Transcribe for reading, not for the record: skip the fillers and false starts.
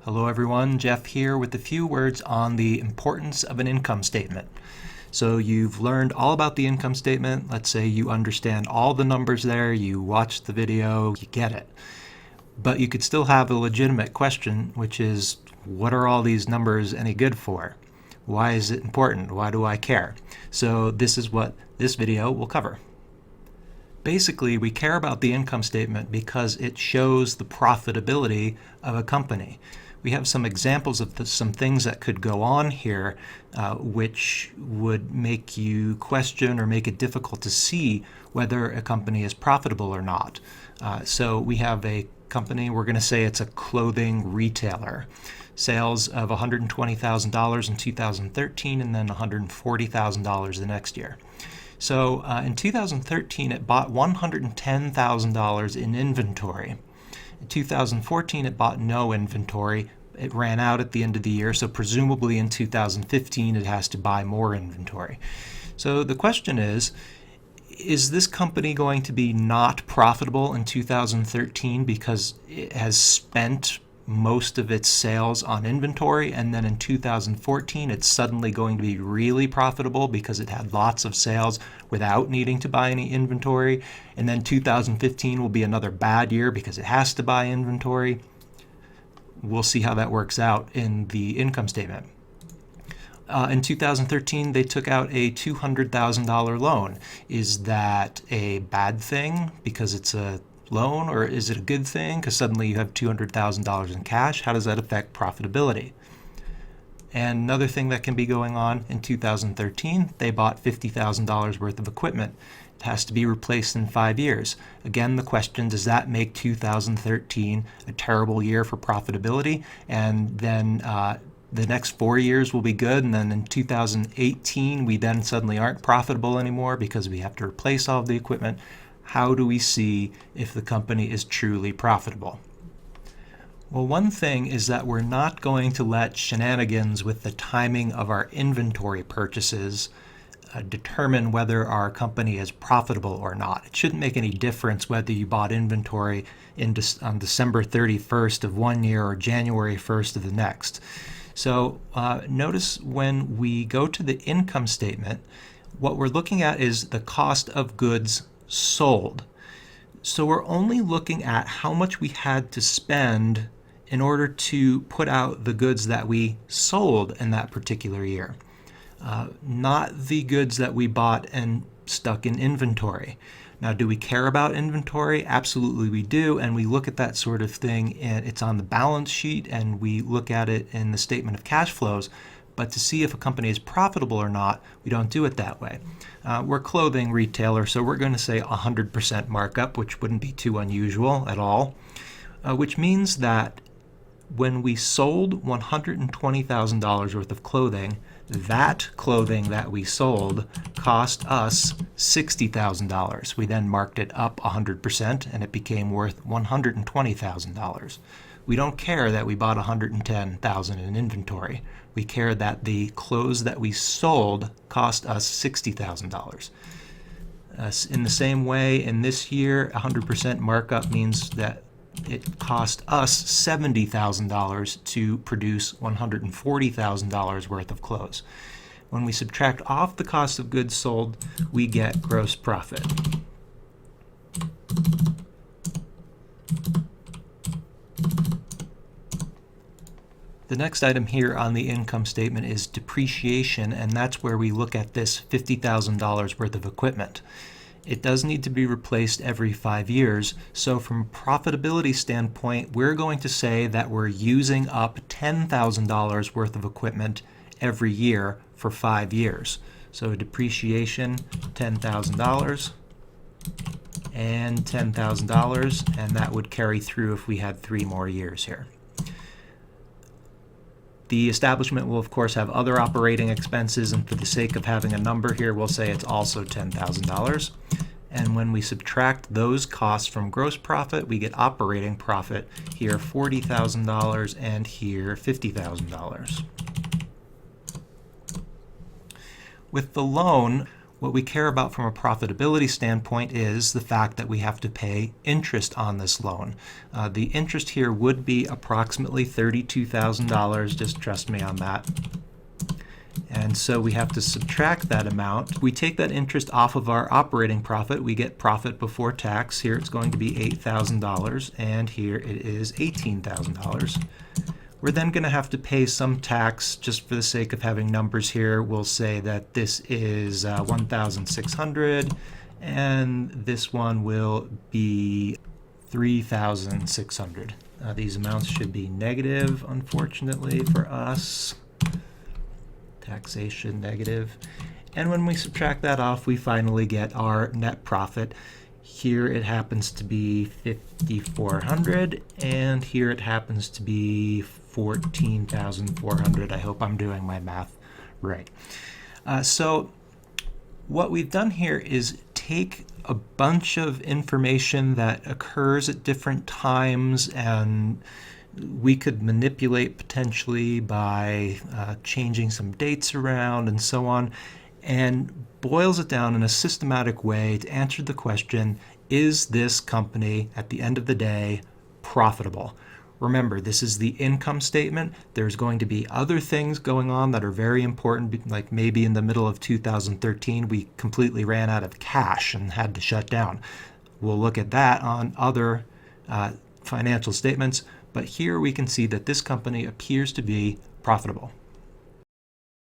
Hello everyone, Jeff here with a few words on the importance of an income statement. So you've learned all about the income statement. Let's say you understand all the numbers there, you watched the video, you get it. But you could still have a legitimate question, which is, what are all these numbers any good for? Why is it important? Why do I care? So this is what this video will cover. Basically, we care about the income statement because it shows the profitability of a company. We have some examples of some things that could go on here which would make you question or make it difficult to see whether a company is profitable or not. So we have a company, we're going to say it's a clothing retailer. Sales of $120,000 in 2013 and then $140,000 the next year. So in 2013, it bought $110,000 in inventory. In 2014, it bought no inventory. It ran out at the end of the year, so presumably in 2015, it has to buy more inventory. So the question is this company going to be not profitable in 2013 because it has spent most of its sales on inventory, and then in 2014 it's suddenly going to be really profitable because it had lots of sales without needing to buy any inventory, and then 2015 will be another bad year because it has to buy inventory? We'll see how that works out in the income statement. In 2013, they took out a $200,000 loan. Is that a bad thing because it's a loan, or is it a good thing because suddenly you have $200,000 in cash? How does that affect profitability? And another thing that can be going on, in 2013, they bought $50,000 worth of equipment. It has to be replaced in 5 years. Again, the question, does that make 2013 a terrible year for profitability? And then the next 4 years will be good, and then in 2018, we then suddenly aren't profitable anymore because we have to replace all of the equipment. How do we see if the company is truly profitable? Well, one thing is that we're not going to let shenanigans with the timing of our inventory purchases determine whether our company is profitable or not. It shouldn't make any difference whether you bought inventory on December 31st of one year or January 1st of the next. So notice when we go to the income statement, what we're looking at is the cost of goods sold. So we're only looking at how much we had to spend in order to put out the goods that we sold in that particular year, not the goods that we bought and stuck in inventory. Now, do we care about inventory? Absolutely we do, and we look at that sort of thing, and it's on the balance sheet, and we look at it in the statement of cash flows. But to see if a company is profitable or not, we don't do it that way. We're a clothing retailer, so we're going to say 100% markup, which wouldn't be too unusual at all, which means that when we sold $120,000 worth of clothing, that clothing that we sold cost us $60,000. We then marked it up 100% and it became worth $120,000. We don't care that we bought $110,000 in inventory. We care that the clothes that we sold cost us $60,000. In the same way, in this year, 100% markup means that it cost us $70,000 to produce $140,000 worth of clothes. When we subtract off the cost of goods sold, we get gross profit. The next item here on the income statement is depreciation, and that's where we look at this $50,000 worth of equipment. It does need to be replaced every 5 years, so from a profitability standpoint, we're going to say that we're using up $10,000 worth of equipment every year for 5 years. So depreciation, $10,000 and $10,000, and that would carry through if we had 3 more years here. The establishment will, of course, have other operating expenses, and for the sake of having a number here, we'll say it's also $10,000. And when we subtract those costs from gross profit, we get operating profit, here $40,000 and here $50,000. With the loan, What we care about from a profitability standpoint is the fact that we have to pay interest on this loan. The interest here would be approximately $32,000, just trust me on that. And so we have to subtract that amount. We take that interest off of our operating profit. We get profit before tax. Here it's going to be $8,000, and here it is $18,000. We're then going to have to pay some tax. Just for the sake of having numbers here, we'll say that this is $1,600, and this one will be $3,600. These amounts should be negative, unfortunately for us. Taxation negative. And when we subtract that off, we finally get our net profit. Here it happens to be $5,400, and here it happens to be $14,400. I hope I'm doing my math right. So what we've done here is take a bunch of information that occurs at different times, and we could manipulate potentially by changing some dates around and so on, and boils it down in a systematic way to answer the question, is this company at the end of the day profitable? Remember, this is the income statement. There's going to be other things going on that are very important, like maybe in the middle of 2013 we completely ran out of cash and had to shut down. We'll look at that on other financial statements, but here we can see that this company appears to be profitable.